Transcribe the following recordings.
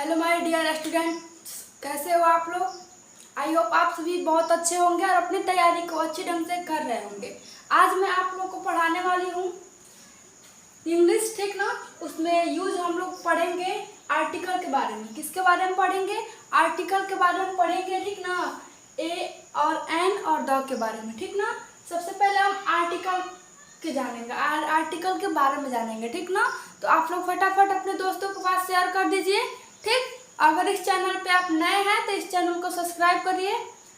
Hello my dear students, कैसे हो आप लोग। आई होप आप सभी बहुत अच्छे होंगे और अपनी तैयारी को अच्छे ढंग से कर रहे होंगे। आज मैं आप लोग को पढ़ाने वाली हूँ इंग्लिश, ठीक ना। उसमें यूज हम लोग पढ़ेंगे आर्टिकल के बारे में। किसके बारे में पढ़ेंगे? आर्टिकल के बारे में पढ़ेंगे, ठीक ना। ए और एन और द के बारे में, ठीक ना। सबसे पहले हम आर्टिकल के जानेंगे, आर्टिकल के बारे में जानेंगे, ठीक ना। तो आप लोग फटाफट अपने दोस्तों के पास शेयर कर दीजिए, ठीक। अगर इस चैनल पे आप नए हैं तो इस चैनल को सब्सक्राइब करिए,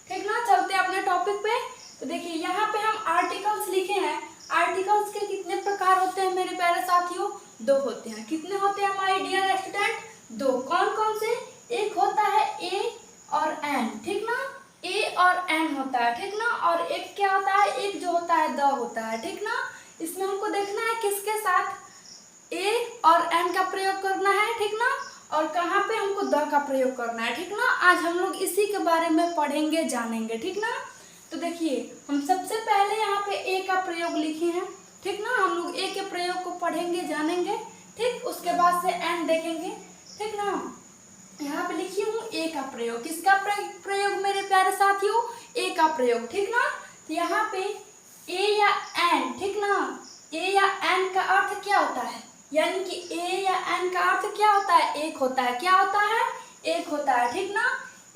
ठीक ना। चलते हैं अपने टॉपिक पे। तो देखिए यहाँ पे हम आर्टिकल्स लिखे हैं। आर्टिकल्स के कितने प्रकार होते हैं मेरे प्यारे साथियों? दो होते हैं। कितने होते हैं माय डियर स्टूडेंट? दो। कौन कौन से? एक होता है ए और एन, ठीक ना। ए और एन होता है, ठीक ना। और एक क्या होता है? एक जो होता है द होता है, ठीक ना। इसमें हमको देखना है किसके साथ ए और एन का प्रयोग करना है, ठीक ना। और कहाँ पे हमको द का प्रयोग करना है, ठीक ना। आज हम लोग इसी के बारे में पढ़ेंगे, जानेंगे, ठीक ना। तो देखिए हम सबसे पहले यहाँ पे ए का प्रयोग लिखे हैं, ठीक ना। हम लोग ए के प्रयोग को पढ़ेंगे, जानेंगे, ठीक। उसके बाद से एन देखेंगे, ठीक ना। यहाँ पे लिखी हूँ ए का प्रयोग। किसका प्रयोग मेरे प्यारे साथियों? ए का प्रयोग, ठीक ना। तो यहाँ पे ए या एन, ठीक ना। ए या एन का अर्थ क्या होता है? यानी कि ए या एन का अर्थ क्या होता है? एक होता है। क्या होता है? एक होता है, ठीक ना।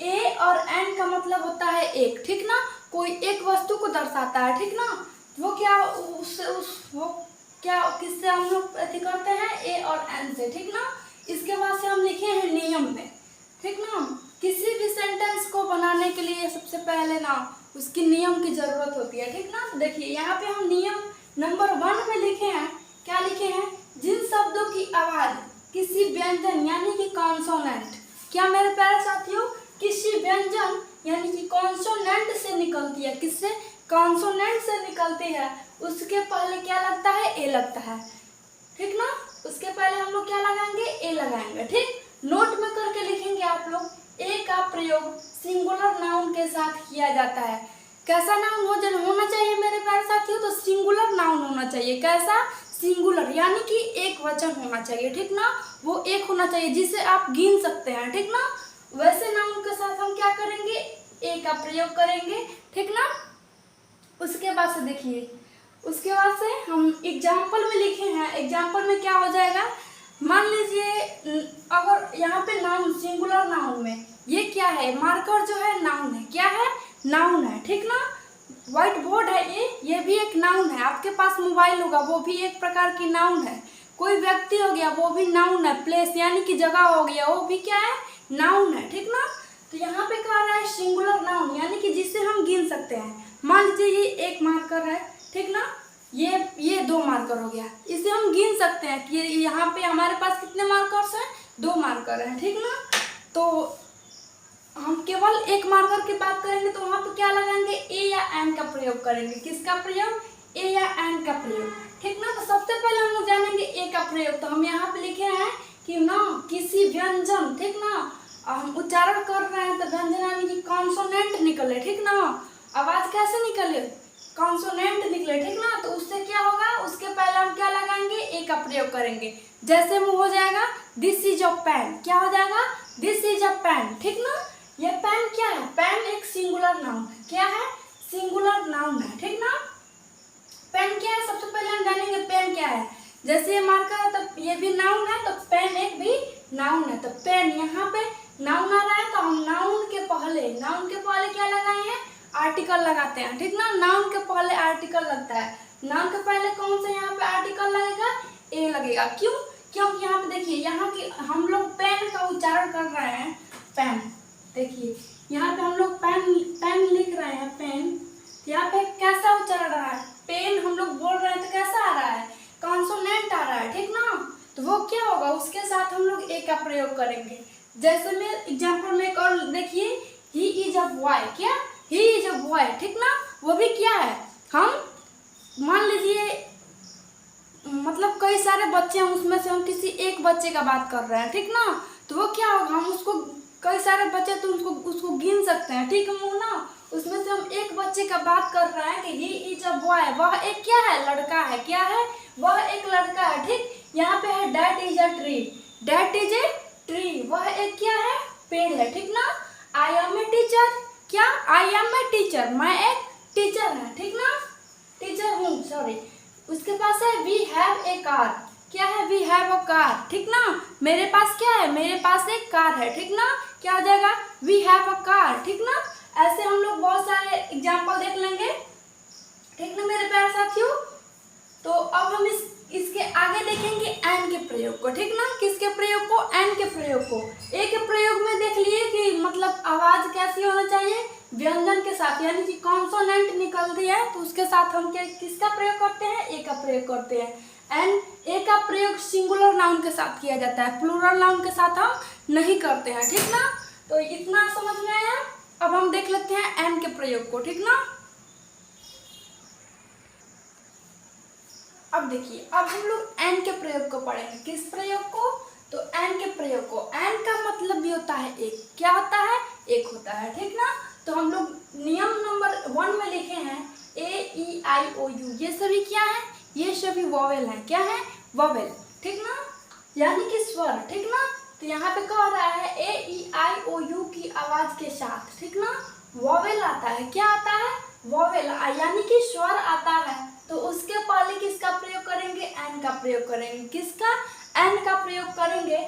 ए और एन का मतलब होता है एक, ठीक ना। कोई एक वस्तु को दर्शाता है, ठीक ना। वो क्या वो क्या किससे हम लोग अति करते हैं? ए और एन से, ठीक ना। इसके बाद से हम लिखे हैं नियम में, ठीक ना। किसी भी सेंटेंस को बनाने के लिए सबसे पहले ना उसकी नियम की जरूरत होती है, ठीक ना। तो देखिए यहाँ पे हम नियम नंबर 1 में लिखे हैं। क्या लिखे हैं? जिन शब्दों की आवाज किसी व्यंजन यानी कि कॉन्सोनेंट, क्या मेरे प्यारे साथियों, किसी व्यंजन यानी कि कॉन्सोनेंट से निकलती है। किससे? कॉन्सोनेंट से निकलती है। उसके पहले क्या लगता है? ए लगता है, ठीक ना। उसके पहले हम लोग क्या लगाएंगे? ए लगाएंगे, ठीक। नोट में करके लिखेंगे आप लोग। ए का प्रयोग सिंगुलर नाउन के साथ किया जाता है। कैसा नाउन होना चाहिए मेरे प्यारे साथियों? तो सिंगुलर नाउन होना चाहिए। कैसा? सिंगुलर, यानी कि एक वचन होना चाहिए, ठीक ना। वो एक होना चाहिए जिसे आप गिन सकते हैं, ठीक ना। वैसे नाउन के साथ हम क्या करेंगे? ए का प्रयोग करेंगे, ठीक ना। उसके बाद से देखिए, उसके बाद से हम एग्जाम्पल में लिखे हैं। एग्जाम्पल में क्या हो जाएगा? मान लीजिए अगर यहाँ पे नाउन, सिंगुलर नाउन में ये क्या है? मार्कर जो है नाउन है। क्या है? नाउन है, ठीक ना। व्हाइट बोर्ड है ये भी एक नाउन है। आपके पास मोबाइल होगा, वो भी एक प्रकार की नाउन है। कोई व्यक्ति हो गया, वो भी नाउन है। प्लेस यानी कि जगह हो गया, वो भी क्या है? नाउन है, ठीक ना। तो यहाँ पे कह रहा है सिंगुलर नाउन, यानी कि जिसे हम गिन सकते हैं। मान लीजिए ये एक मार्कर है, ठीक ना। ये 2 मार्कर हो गया। इसे हम गिन सकते हैं कि यहाँ पे हमारे पास कितने मार्कर्स हैं? 2 मार्कर हैं, ठीक ना। तो हम केवल एक मार्कर की बात करेंगे तो वहाँ पे क्या लगाएंगे? ए या एन का प्रयोग करेंगे। किसका प्रयोग? ए या एन का प्रयोग, ठीक ना। तो सबसे पहले हम लोग जानेंगे ए का प्रयोग। तो हम यहाँ पे लिखे हैं कि ना किसी व्यंजन, ठीक ना। हम उच्चारण कर रहे हैं तो व्यंजन यानी कि कॉन्सोनेंट निकले, ठीक ना। आवाज कैसे निकले? कॉन्सोनेंट निकले, ठीक ना। तो उससे क्या होगा? उसके पहले हम क्या लगाएंगे? ए का प्रयोग करेंगे। जैसे मुंह हो जाएगा दिस इज अ पेन। क्या हो जाएगा? दिस इज अ पेन, ठीक ना। ये पेन क्या है? पेन एक सिंगुलर नाउन है। क्या है? सिंगुलर नाउन है, ठीक ना। पेन क्या है? सबसे पहले हम जानेंगे पेन क्या है। जैसे ये मार्कर है तो ये भी नाउन है, तो पेन एक भी नाउन है। तो पेन यहाँ पे नाउन आ रहा है, तो हम नाउन के पहले क्या लगाए हैं? आर्टिकल लगाते हैं, ठीक ना। नाउन के पहले आर्टिकल लगता है। नाउन के पहले कौन सा यहाँ पे आर्टिकल लगेगा? ए लगेगा। क्यों? क्योंकि यहाँ पे देखिए, यहाँ की हम लोग पेन का उच्चारण कर रहे हैं। पेन, देखिए यहाँ पे हम लोग पेन लिख रहे हैं। पेन यहाँ पे कैसा उच्चारण रहा है? पेन हम लोग बोल रहे हैं तो कैसा आ रहा है? कॉन्सोनेंट आ रहा है, ठीक ना। तो वो क्या होगा? उसके साथ हम लोग ए का प्रयोग करेंगे। जैसे में एग्जाम्पल में एक और देखिए, ही इज अ बॉय। क्या? ही इज अ बॉय, ठीक ना। वो भी क्या है? हम मान लीजिए मतलब कई सारे बच्चे हैं, उसमें से हम किसी एक बच्चे का बात कर रहे हैं, ठीक ना। तो वो क्या होगा? हम उसको कई सारे बच्चे तो उसको गिन सकते हैं, ठीक है ना। उसमें से हम एक बच्चे का बात कर रहे हैं कि ही इज अ बॉय। वह एक क्या है? लड़का है। क्या है? वह एक लड़का है, ठीक। यहाँ पे है that is a tree. That is a tree, वह एक क्या है, पेड़ है, ठीक ना। आई एम ए टीचर, क्या, आई एम ए टीचर, मैं एक टीचर है, ठीक ना, टीचर हूँ, सॉरी। उसके पास है वी हैव ए कार, क्या है, वी हैव अ कार, ठीक ना। मेरे पास क्या है, मेरे पास एक कार है, ठीक ना, क्या हो जाएगा, वी हैव अ कार, ठीक ना। ऐसे हम लोग बहुत सारे एग्जाम्पल देख लेंगे, ठीक ना मेरे प्यारे साथियों। तो अब हम इसके आगे देखेंगे एन के प्रयोग को, ठीक ना। किसके प्रयोग को, एन के प्रयोग को। ए के प्रयोग में देख लिए कि मतलब आवाज कैसी होना चाहिए, व्यंजन के साथ, यानी कि कॉन्सोनेंट निकल रही है तो उसके साथ हम किसका प्रयोग करते हैं, ए का प्रयोग करते हैं। एन ए का प्रयोग सिंगुलर नाउन के साथ किया जाता है, प्लूरल नाउन के साथ हम नहीं करते हैं, ठीक ना। तो इतना समझ में आया। अब हम देख लेते हैं एन के प्रयोग को, ठीक ना। अब देखिए, अब हम लोग एन के प्रयोग को पढ़ेंगे। किस प्रयोग को, तो एन के प्रयोग को। एन का मतलब भी होता है एक, क्या होता है, एक होता है, ठीक ना। तो हम लोग नियम नंबर 1 में लिखे हैं ए ई आई ओ यू, ये सभी क्या है, ये सभी वॉवेल हैं, क्या है, वॉवेल, ठीक ना, यानी कि स्वर, ठीक ना। तो यहाँ पे कह रहा है ए ई आई ओ यू की आवाज के साथ, ठीक ना, वॉवेल आता है, क्या आता है, वॉवेल, यानी कि स्वर आता है। तो उसके पहले किसका प्रयोग करेंगे, एन का प्रयोग करेंगे, किसका, एन का प्रयोग करेंगे,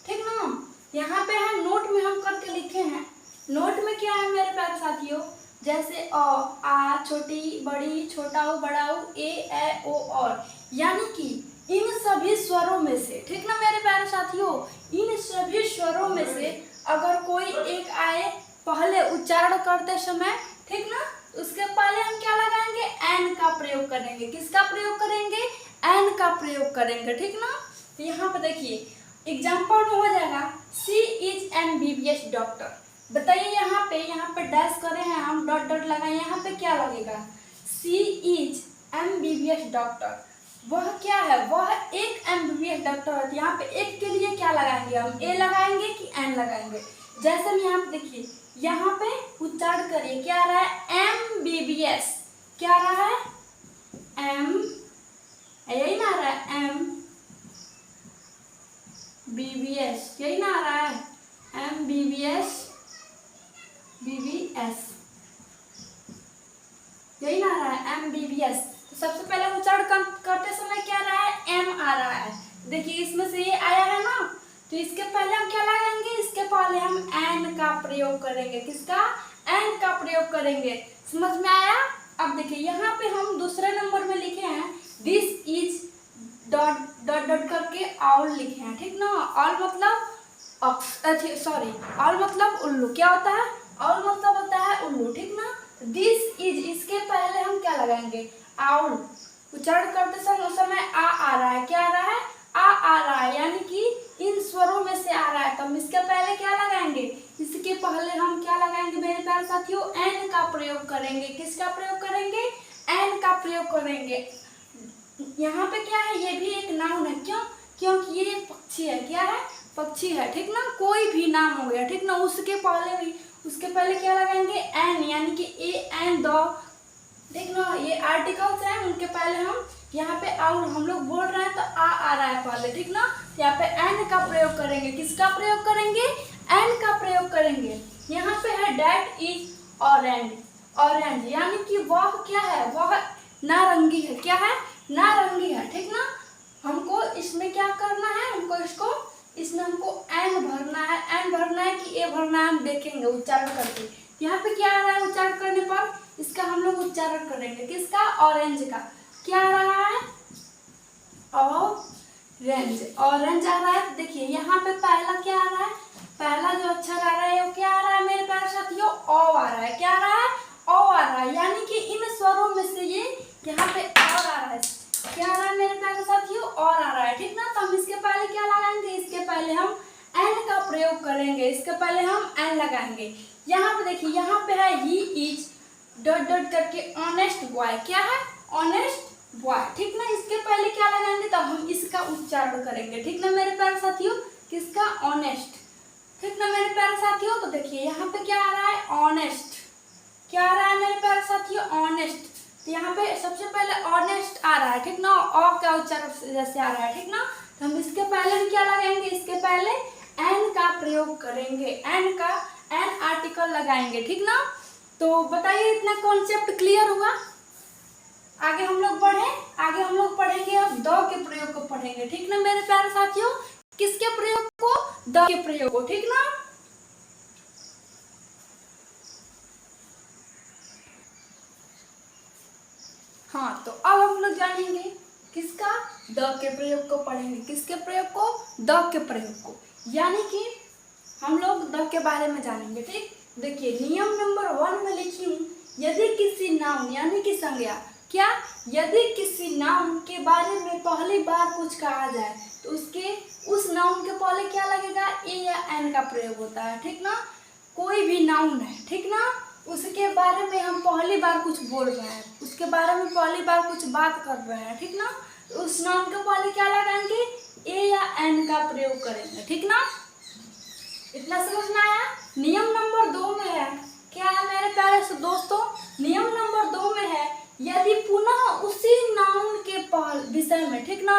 ठीक ना। यहाँ पे है, नोट में हम करके लिखे हैं। नोट में क्या है मेरे प्यारे साथियों, जैसे अ, आ, छोटी बड़ी, छोटा उ बड़ा उ, ए ओ और, यानी कि इन सभी स्वरों में से, ठीक ना मेरे प्यारे साथियों, इन सभी स्वरों में से अगर कोई एक आए पहले उच्चारण करते समय, ठीक ना, उसके पहले हम क्या लगाएंगे, एन का प्रयोग करेंगे, किसका प्रयोग करेंगे, एन का प्रयोग करेंगे, ठीक ना। तो यहाँ पे देखिए एग्जाम्पल में हो जाएगा सी इज MBBS डॉक्टर। बताइए यहाँ पे डैश करे हैं हम, डॉट डॉट लगाए, यहाँ पे क्या लगेगा, सी इज MBBS डॉक्टर, वह क्या है, वह एक MBBS डॉक्टर है। यहाँ पे एक के लिए क्या लगाएंगे हम, ए लगाएंगे कि एन लगाएंगे। जैसे हम यहाँ पे देखिए, यहाँ पे उच्चारण करिए, क्या आ रहा है, MBBS, क्या आ रहा है, एम, यही ना आ रहा है, MBBS, यही ना आ रहा है, MBBS BBS, यही ना आ रहा है, MBBS। तो सबसे पहले उच्चारण करते समय क्या आ रहा है, एम आ रहा है। देखिए इसमें से ये आया है ना, तो इसके पहले हम क्या लगाएंगे, इसके पहले हम एन का प्रयोग करेंगे, किसका, एन का प्रयोग करेंगे। समझ में आया। अब देखिए यहाँ पे हम दूसरे नंबर में लिखे हैं this is dot dot dot करके ऑल लिखे हैं, ठीक ना। ऑल मतलब सॉरी, ऑल मतलब उल्लू, क्या होता है, ऑल मतलब होता है उल्लू, ठीक ना। दिस इज, इसके पहले हम क्या लगाएंगे, आउल। उच्चारण करते समय आ रहा है, क्या आ रहा है, आ रहा है, यानी कि इन स्वरों में से आ रहा है, तो हम इसके पहले क्या लगाएंगे, इसके पहले हम क्या लगाएंगे मेरे प्यारे साथियों, एन का प्रयोग करेंगे, किसका प्रयोग करेंगे, एन का प्रयोग करेंगे। यहाँ पे क्या है, ये भी एक नाउन है, क्यों, क्योंकि ये एक पक्षी है, क्या है, पक्षी है, ठीक ना। कोई भी नाम हो गया, ठीक ना, उसके पहले क्या लगाएंगे, एन, यानी कि ए एन द, ठीक ना, ये आर्टिकल्स हैं, उनके पहले हम यहाँ पे आउल, हम लोग बोल रहे हैं तो आ रहा है पहले, ठीक ना। यहाँ पे एन का प्रयोग करेंगे, किसका प्रयोग करेंगे, एन का प्रयोग करेंगे। यहाँ पे है डैट इज ऑरेंज, ऑरेंज यानी कि वह क्या है, वह नारंगी है, क्या है, नारंगी है, ठीक ना। हमको इसमें क्या करना है, इसमें हमको एन भरना है, एन भरना है कि ए भरना है, हम देखेंगे उच्चारण करके। यहाँ पे क्या आ रहा है, उच्चारण करने पर इसका हम लोग उच्चारण करेंगे, किसका, ऑरेंज का, क्या आ रहा है, ऑरेंज, ऑरेंज आ रहा है। देखिए यहाँ पे पहला क्या आ रहा है, पहला जो अक्षर आ रहा है वो क्या आ रहा है मेरे प्यारे साथियों, ओ आ रहा है, क्या आ रहा है, ओ आ रहा है, यानी कि इन स्वरों में से ये यहाँ पे और आ रहा है, क्या आ रहा है मेरे प्यारे साथियों, और आ रहा है, ठीक ना। तो हम इसके पहले क्या लगाएंगे, इसके पहले हम एन का प्रयोग करेंगे, इसके पहले हम एन लगाएंगे। यहाँ पे देखिए, यहाँ पे है ही इज डॉट डॉट करके ऑनेस्ट बॉय, क्या है, ऑनेस्ट बॉय, ठीक ना। इसके पहले क्या लगाएंगे, तो हम इसका उच्चारण करेंगे, ठीक ना मेरे प्यारे साथियों, किसका, ऑनेस्ट, ठीक ना मेरे प्यारे साथियों। तो देखिए यहाँ पे क्या आ रहा है, ऑनेस्ट, क्या आ रहा है मेरे प्यारे साथियों, ऑनेस्ट। तो यहाँ पे सबसे पहले ऑनेस्ट आ रहा है, ठीक ना, ऑ का उच्चारण जैसे आ रहा है, ठीक ना। तो हम इसके पहले भी क्या लगाएंगे, इसके पहले एन का प्रयोग करेंगे, एन का एन आर्टिकल लगाएंगे, ठीक ना। तो बताइए इतना कॉन्सेप्ट क्लियर हुआ। आगे हम लोग पढ़ेंगे अब द के प्रयोग को पढ़ेंगे, ठीक ना मेरे प्यारे साथियों। किसके प्रयोग को? द के प्रयोग को, ठीक ना। हाँ, तो अब हम लोग जानेंगे किसका? द के प्रयोग को पढ़ेंगे। किसके प्रयोग को? द के प्रयोग को, यानी कि हम लोग द के बारे में जानेंगे, ठीक। देखिए नियम नंबर 1 में लिखी हूँ, यदि किसी नाउन यानी कि संज्ञा, क्या? यदि किसी नाउन के बारे में पहली बार कुछ कहा जाए तो उस नाउन के पहले क्या लगेगा? ए या एन का प्रयोग होता है, ठीक ना। कोई भी नाउन है, ठीक ना, उसके बारे में हम पहली बार कुछ बोल रहे हैं, उसके बारे में पहली बार कुछ बात कर रहे हैं, ठीक ना, तो उस नाउन के पहले क्या लगाएंगे? ए या एन का प्रयोग करेंगे, ठीक ना। इतना समझ में आया। नियम नंबर 2 में है, क्या है मेरे प्यारे दोस्तों? नियम नंबर 2 में है, यदि पुनः उसी नाउन के विषय में, ठीक ना,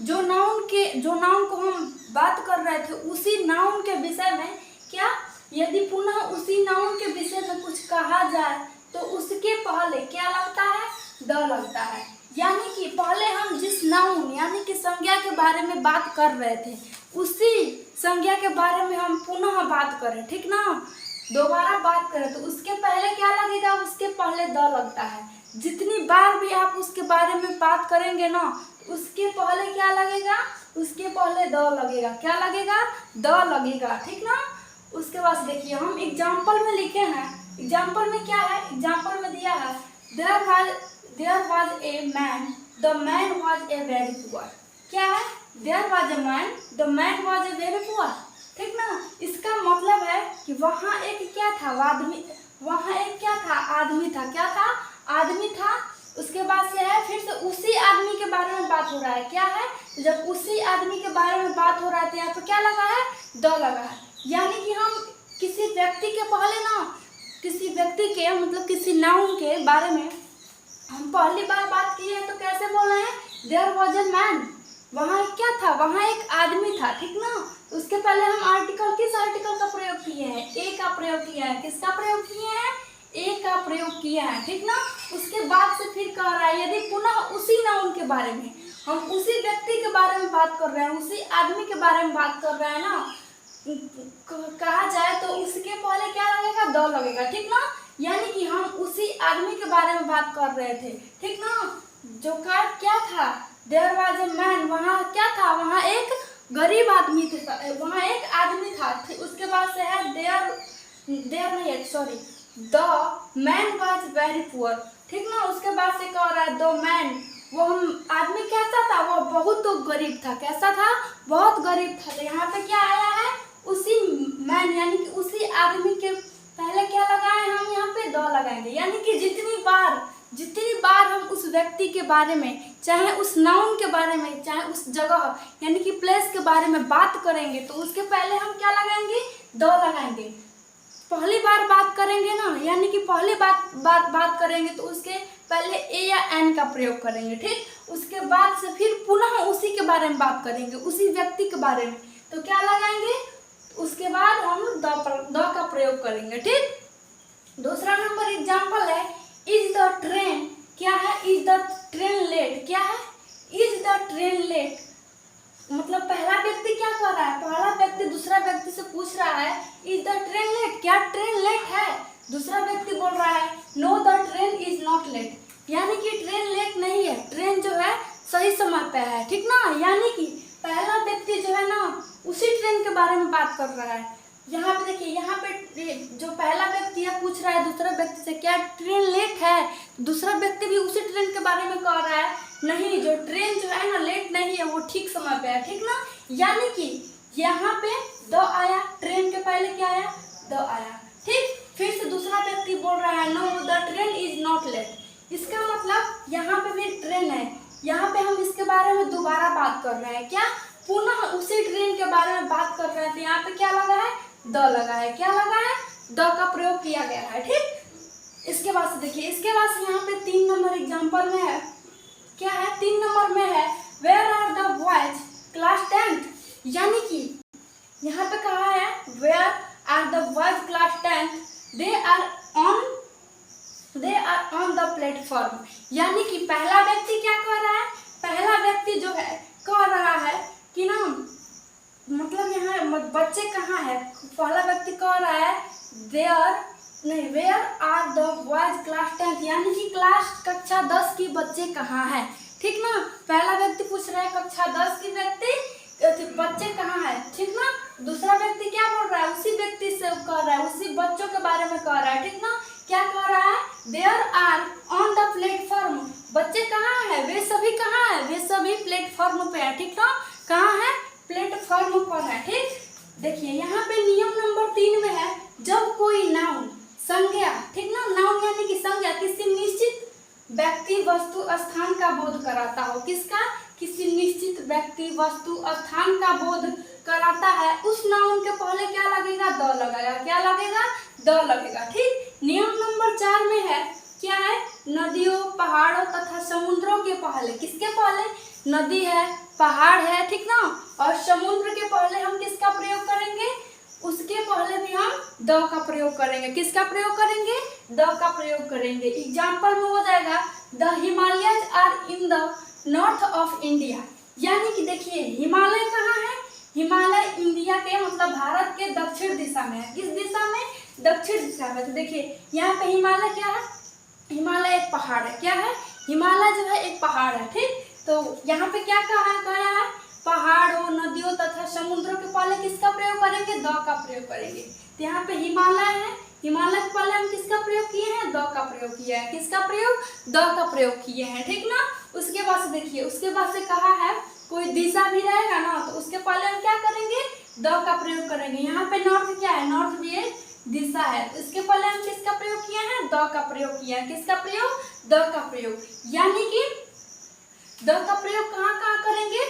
जो नाउन को हम बात कर रहे थे उसी नाउन के विषय में, क्या? यदि पुनः उसी नाउन के विषय में कुछ कहा जाए तो उसके पहले क्या लगता है? द लगता है। यानी कि पहले हम जिस नाउन यानी कि संज्ञा के बारे में बात कर रहे थे उसी संज्ञा के बारे में हम पुनः बात करें, ठीक ना, दोबारा बात करें तो उसके पहले क्या लगेगा? उसके पहले द लगता है। जितनी बार भी आप उसके बारे में बात करेंगे ना, उसके पहले क्या लगेगा? उसके पहले द लगेगा। क्या लगेगा? द लगेगा, ठीक ना। उसके बाद देखिए हम एग्जाम्पल में लिखे हैं, एग्जाम्पल में क्या है? एग्जाम्पल में दिया है there was a man, the man was a very poor। क्या है? there was a man, the man was a very poor, ठीक ना। इसका मतलब है कि वहाँ एक क्या था? वहाँ एक क्या था? आदमी था। क्या था? आदमी था। उसके बाद से है फिर से उसी आदमी के बारे में बात हो रहा है। क्या है? जब उसी आदमी के बारे में बात हो रहा है तो यहाँ पे क्या लगा है? द लगा है। यानी कि हम किसी व्यक्ति के पहले ना, किसी व्यक्ति के मतलब किसी नाउन के बारे में हम पहली बार बात किए हैं तो कैसे बोल रहे हैं? There was a man. वहाँ क्या था? वहाँ एक आदमी था, ठीक ना। उसके पहले हम किस आर्टिकल का प्रयोग किए हैं? ए का प्रयोग किया है। किसका प्रयोग किए हैं? ए का प्रयोग किया है, ठीक ना। उसके बाद से फिर कह रहा है यदि पुनः उसी नाउन के बारे में, हम उसी व्यक्ति के बारे में बात कर रहे हैं, उसी आदमी के बारे में बात कर रहे हैं ना, कहा जाए तो उसके पहले क्या लगेगा? द लगेगा, ठीक ना। यानी कि हम उसी आदमी के बारे में बात कर रहे थे, ठीक ना। जो क्या था? There was a man. वहाँ क्या था? वहाँ एक गरीब आदमी था, वहाँ एक आदमी था। उसके बाद से है the man was very poor, ठीक ना। उसके बाद से कह रहा है द मैन, वो आदमी कैसा था? वो बहुत तो गरीब था। कैसा था? बहुत गरीब था। तो यहाँ पे क्या आया है? उसी मैन यानी कि उसी आदमी के पहले क्या लगाए? हम यहाँ पे द लगाएंगे। यानी कि जितनी बार हम उस व्यक्ति के बारे में, चाहे उस नाउन के बारे में, चाहे उस जगह यानी कि प्लेस के बारे में बात करेंगे तो उसके पहले हम क्या लगाएंगे? द लगाएंगे। पहली बार बात करेंगे ना, यानी कि पहली बात करेंगे तो उसके पहले ए या एन का प्रयोग करेंगे, ठीक। उसके बाद से फिर पुनः उसी के बारे में बात करेंगे, उसी व्यक्ति के बारे में, तो क्या लगाएंगे? उसके बाद हम द का प्रयोग करेंगे, ठीक। दूसरा नंबर एग्जाम्पल है इज द ट्रेन। क्या है? Is the train late. क्या है? Is the train late. मतलब पहला व्यक्ति क्या कर रहा है? पहला व्यक्ति दूसरा व्यक्ति से पूछ रहा है इज द ट्रेन लेट। क्या ट्रेन लेट है? दूसरा व्यक्ति बोल रहा है know the train is not let. यानी कि ट्रेन लेट नहीं है, ट्रेन जो है सही समय पे है, ठीक ना। यानी कि पहला व्यक्ति जो है ना उसी ट्रेन के बारे में बात कर रहा है। यहाँ पे देखिए, यहाँ पे जो पहला व्यक्ति है पूछ रहा है दूसरा व्यक्ति से क्या ट्रेन लेट है, दूसरा व्यक्ति भी उसी ट्रेन के बारे में कह रहा है नहीं, जो ट्रेन जो है ना लेट नहीं है, वो ठीक समय पे है, ठीक ना। यानी कि यहाँ पे द आया, ट्रेन के पहले क्या आया? द आया, ठीक। फिर से दूसरा व्यक्ति बोल रहा है know the train is not let. इसका मतलब यहाँ पे भी ट्रेन है, यहाँ पे हम इसके बारे में दोबारा बात कर रहे हैं। क्या? पुनः उसी ट्रेन के बारे में बात कर रहे थे। यहाँ पे क्या लगा है? द लगा है। क्या लगा है? द का प्रयोग किया गया है, ठीक। इसके बाद से देखिए, इसके बाद से यहाँ पे 3 नंबर एग्जाम्पल में है। क्या है? 3 नंबर में है where are the boys class 10th। यानी कि यहाँ पे कहा है where are the boys class 10th they are on the platform. यानी कि पहला व्यक्ति क्या कह रहा है, पहला व्यक्ति जो है कह रहा है कि ना, मतलब यहाँ बच्चे कहाँ है, पहला व्यक्ति कह रहा है where are the boys class 10th, यानी कि क्लास कक्षा 10 की बच्चे कहाँ हैं। ठीक ना, पहला व्यक्ति पूछ रहा है कक्षा 10 की बच्चे कहाँ है। ठीक ना, दूसरा व्यक्ति क्या बोल रहा है, उसी व्यक्ति से कह रहा है, उसी बच्चों के बारे में कह रहा है। ठीक ना, क्या कह रहा है, there are on the platform, बच्चे कहाँ है, वे सभी कहाँ है, वे सभी प्लेटफॉर्म पे है। ठीक ना, कहाँ है, प्लेटफॉर्म पर है। ठीक, देखिए यहाँ पे नियम नंबर 3 में है, जब कोई नाउन संज्ञा, ठीक ना, नाउन यानी कि संज्ञा किसी निश्चित व्यक्ति वस्तु स्थान का बोध कराता हो, किसका, किसी निश्चित व्यक्ति वस्तु स्थान का बोध कराता है, उस नाउन के पहले क्या लगेगा, द लगेगा। क्या लगेगा, द लगेगा। ठीक, नियम नंबर 4 में है, क्या है, नदियों पहाड़ों तथा समुद्रों के पहले, किसके पहले, नदी है, पहाड़ है, ठीक ना, और समुद्र के पहले हम किसका प्रयोग करेंगे, उसके पहले भी हम द का प्रयोग करेंगे। किसका प्रयोग करेंगे, द का प्रयोग करेंगे। एग्जाम्पल में हो जाएगा the Himalayas are in the north of India, यानी कि देखिए हिमालय कहाँ है, हिमालय इंडिया के मतलब भारत के दक्षिण दिशा में है। किस दिशा में, दक्षिण दिशा में। तो देखिए यहाँ पे हिमालय क्या है, हिमालय एक पहाड़ है। क्या है, हिमालय जो है एक पहाड़ है। ठीक, तो यहाँ पे क्या कहा गया है, पहाड़ों नदियों तथा समुद्रों के पहले किसका प्रयोग करेंगे, द का प्रयोग करेंगे। तो यहाँ पे हिमालय है, हिमालय के पहले हम किसका प्रयोग किए हैं, द का प्रयोग किया है। किसका प्रयोग, द का प्रयोग किए हैं। ठीक ना, उसके बाद से देखिए, उसके बाद से कहा है कोई दिशा भी रहेगा ना, तो उसके पहले हम क्या करेंगे, द का प्रयोग करेंगे। यहाँ पे नॉर्थ क्या है, नॉर्थ भी एक दिशा है, तो इसके पहले हम किसका प्रयोग किए हैं, द का प्रयोग किया है। किसका प्रयोग, द का प्रयोग, यानी कि द का प्रयोग कहाँ कहाँ करेंगे,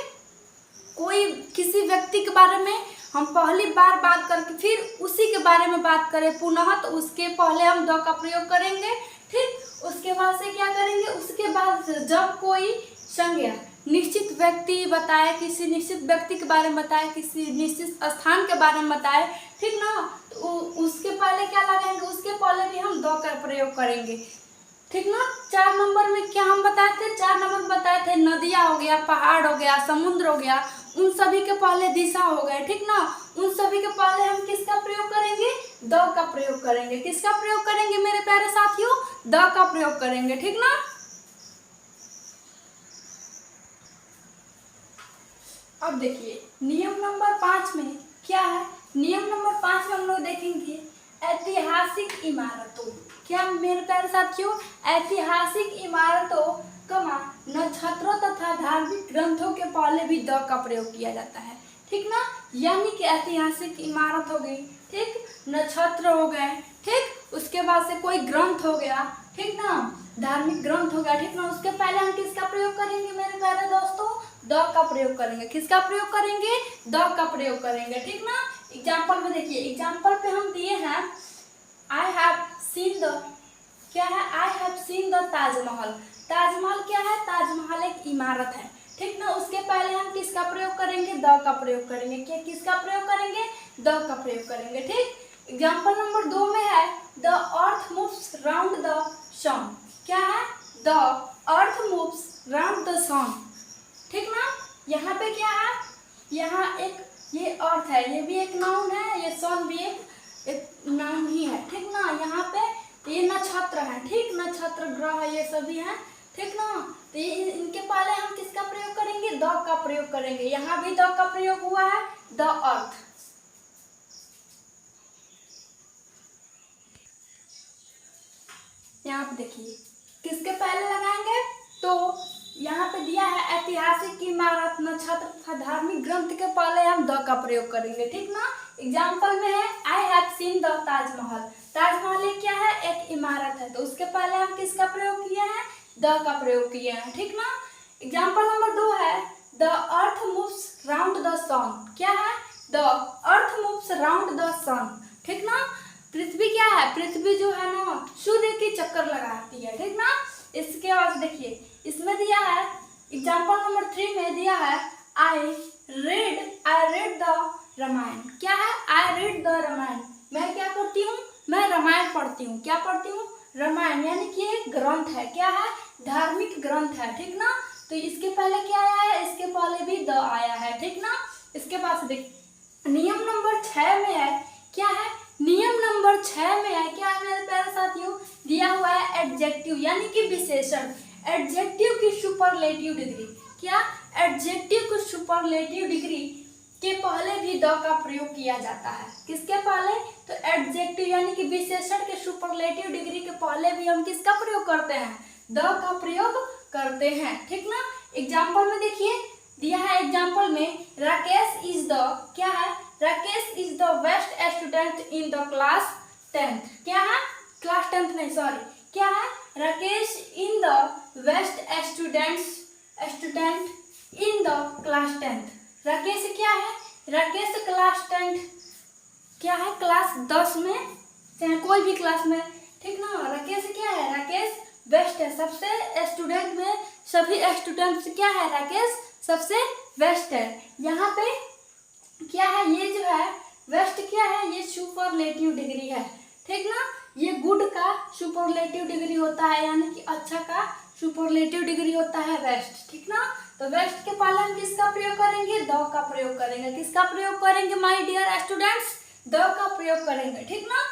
कोई किसी व्यक्ति के बारे में हम पहली बार बात करके फिर उसी के बारे में बात करें पुनः, तो उसके पहले हम द का प्रयोग करेंगे। ठीक, उसके बाद से क्या करेंगे, उसके बाद जब कोई संज्ञा निश्चित व्यक्ति बताए, किसी निश्चित व्यक्ति के बारे में बताए, किसी निश्चित स्थान के बारे में बताए, ठीक ना, तो उसके पहले क्या लगाएंगे, उसके पहले भी हम द का प्रयोग करेंगे। ठीक ना, 4 नंबर में क्या हम बताए थे, 4 नंबर बताए थे नदियाँ हो गया, पहाड़ हो गया, समुद्र हो गया, उन सभी के पहले दिशा हो गए। ठीक ना, उन सभी के पहले हम किसका प्रयोग करेंगे, द का प्रयोग करेंगे। किसका प्रयोग करेंगे मेरे प्यारे साथियों, द का प्रयोग करेंगे। ठीक ना, अब देखिए नियम नंबर 5 में क्या है, नियम नंबर 5 में हम लोग देखेंगे ऐतिहासिक इमारतों। क्या मेरे प्यारे साथियों, ऐतिहासिक इमारतों कमा नक्षत्रों तथा धार्मिक ग्रंथों के पहले भी द का प्रयोग किया जाता है। ठीक ना, यानी कि ऐतिहासिक इमारत हो गई, ठीक, नक्षत्र हो गए, ठीक, उसके बाद से कोई ग्रंथ हो गया, ठीक ना, धार्मिक ग्रंथ हो गया, ठीक ना, उसके पहले हम किसका प्रयोग करेंगे मेरे प्यारे दोस्तों, द का प्रयोग करेंगे। किसका प्रयोग करेंगे, द का प्रयोग करेंगे। ठीक ना, एग्जाम्पल में देखिए, एग्जाम्पल पे हम दिए हैं आई हैव सीन द, क्या है, I have seen the Taj Mahal. Taj Mahal क्या है, ताजमहल एक इमारत है। ठीक ना, उसके पहले हम किसका प्रयोग करेंगे, द का प्रयोग करेंगे। क्या किसका प्रयोग करेंगे, द का प्रयोग करेंगे। ठीक, एग्जाम्पल नंबर 2 में है the earth moves round the sun. क्या है, the earth moves round the sun. ठीक ना, यहाँ पे क्या है, यहाँ एक ये अर्थ है, ये भी एक नाउन है, ये सन भी एक नाउन ही है। ठीक ना, यहाँ पे ये नक्षत्र है, ठीक, नक्षत्र ग्रह ये सभी हैं। ठीक ना, तो इनके पहले हम किसका प्रयोग करेंगे, द का प्रयोग करेंगे। यहाँ भी द का प्रयोग हुआ है, द अर्थ। यहाँ पे देखिए किसके पहले लगाएंगे, तो यहाँ पे दिया है ऐतिहासिक इमारत नक्षत्र तथा धार्मिक ग्रंथ के पहले हम द का प्रयोग करेंगे। ठीक ना, एग्जाम्पल में है I have seen the Taj Mahal. Taj Mahal एक क्या है, एक इमारत है, तो उसके पहले हम किसका प्रयोग किए हैं, द का प्रयोग किए हैं। ठीक ना, एग्जाम्पल नंबर 2 है the earth moves round the sun. क्या है, the earth moves round the sun. ठीक ना, पृथ्वी क्या है, पृथ्वी जो है ना सूर्य की चक्कर लगाती है। ठीक ना, इसके बाद देखिए इसमें दिया है एग्जाम्पल नंबर 3 में दिया है आई रेड द रामायण। क्या है? I read the Ramayana. मैं क्या करती हूँ? मैं रामायण पढ़ती हूँ। क्या पढ़ती हूँ? रामायण, यानी कि एक ग्रंथ है। क्या है? धार्मिक ग्रंथ है, ठीक ना। तो इसके पहले क्या आया है? इसके पहले भी द आया है, ठीक ना। इसके पास देख, नियम नंबर 6 में है। क्या है? नियम नंबर 6 में है, क्या है मेरे प्यारे साथियों? दिया हुआ है एडजेक्टिव, यानी कि विशेषण। एडजेक्टिव की सुपरलेटिव डिग्री। क्या? एडजेक्टिव की सुपरलेटिव डिग्री के पहले भी द का प्रयोग किया जाता है। किसके पहले? तो एडजेक्टिव यानी कि विशेषण के सुपरलेटिव डिग्री के पहले भी हम किसका प्रयोग करते हैं? द का प्रयोग करते हैं, ठीक ना। एग्जाम्पल में देखिए, दिया है एग्जाम्पल में, राकेश इज द, क्या है? Rakesh is the best student in the class 10th। क्या है? क्लास 10th नहीं, सॉरी। क्या है? Rakesh in the best student in the class 10th। Rakesh क्या है? राकेश क्लास 10th, क्या है? क्लास 10 में, चाहे कोई भी क्लास में, ठीक ना। राकेश क्या है? राकेश बेस्ट है, सबसे स्टूडेंट में सभी स्टूडेंट से क्या है? राकेश सबसे बेस्ट है। यहाँ पे क्या है? ये जो है बेस्ट क्या है? ये सुपरलेटिव डिग्री है, ठीक ना। ये गुड का सुपरलेटिव डिग्री होता है, यानी कि अच्छा का सुपरलेटिव डिग्री होता है बेस्ट, ठीक ना। तो बेस्ट के पहले हम किसका प्रयोग करेंगे? द का प्रयोग करेंगे। किसका प्रयोग करेंगे माय डियर स्टूडेंट्स? द का प्रयोग करेंगे, ठीक ना।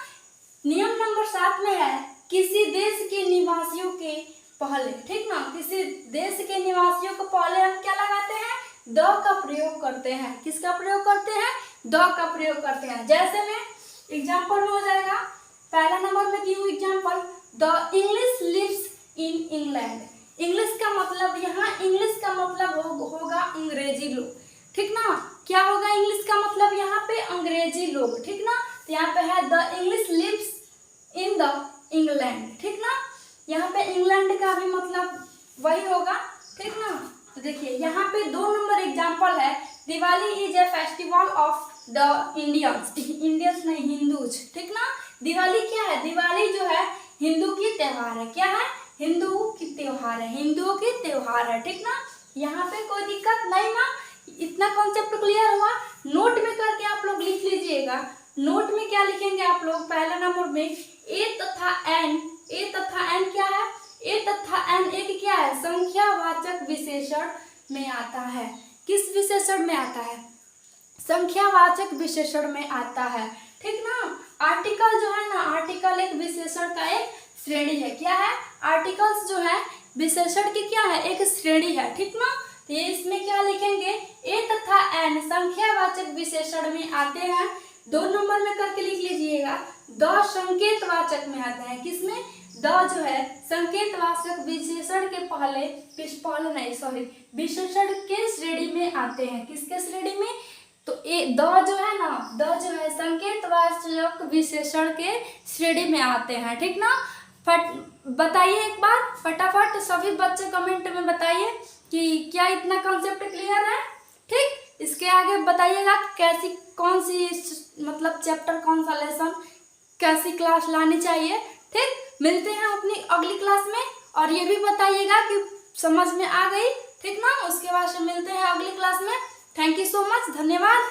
नियम नंबर 7 में है, किसी देश के निवासियों के पहले, ठीक ना, किसी देश के निवासियों को पहले हम क्या लगाते हैं? द का प्रयोग करते हैं। किसका प्रयोग करते हैं? द का प्रयोग करते हैं। जैसे में एग्जाम्पल में हो जाएगा, पहला नंबर में दी हुई example, the English lives in England. English का मतलब, यहाँ इंग्लिश का मतलब होगा अंग्रेजी लोग, ठीक ना। क्या होगा इंग्लिश का मतलब यहाँ पे? अंग्रेजी लोग, ठीक ना। तो यहाँ पे है the English lives in the England, ठीक ना। यहाँ पे इंग्लैंड का भी मतलब वही होगा, ठीक ना। तो देखिए यहाँ पे 2 नंबर एग्जाम्पल है, Diwali is a festival of the Indians. Indians नहीं, हिंदूज, ठीक ना। दिवाली क्या है? दिवाली जो है हिंदू की त्योहार है। क्या है? हिंदू की त्योहार है, हिंदुओं की त्योहार है, ठीक ना। यहाँ पे कोई दिक्कत नहीं ना। इतना कॉन्सेप्ट क्लियर हुआ। नोट में करके आप लोग लिख लीजिएगा। नोट में क्या लिखेंगे आप लोग? पहला नंबर में ए तथा एन। ए तथा एन क्या है? ए तथा एन एक क्या है? संख्यावाचक विशेषण में आता है। किस विशेषण में आता है? संख्यावाचक विशेषण में आता है, ठीक ना। आर्टिकल जो है ना, आर्टिकल एक विशेषण का एक श्रेणी है। क्या है? आर्टिकल्स जो है विशेषण की क्या है? एक श्रेणी है, ठीक ना। तो ये इसमें क्या लिखेंगे? ए तथा एन संख्यावाचक विशेषण में आते हैं। 2 नंबर में करके लिख लीजिएगा, द संकेतवाचक में आते हैं। किसमें? द जो है संकेतवाचक विशेषण के पहले नहीं, सॉरी, विशेषण के श्रेणी में आते हैं। किसके श्रेणी में? तो द जो है ना, द जो है संकेतवाचक विशेषण के श्रेणी में आते हैं, ठीक ना। बताइए एक बार फटाफट सभी बच्चे कमेंट में बताइए कि क्या इतना कॉन्सेप्ट क्लियर है, ठीक। इसके आगे बताइएगा कैसी, कौन सी मतलब चैप्टर, कौन सा लेसन, कैसी क्लास लानी चाहिए, ठीक। मिलते हैं अपनी अगली क्लास में, और ये भी बताइएगा कि समझ में आ गई, ठीक ना। उसके बाद से मिलते हैं अगली क्लास में। थैंक यू सो मच, धन्यवाद।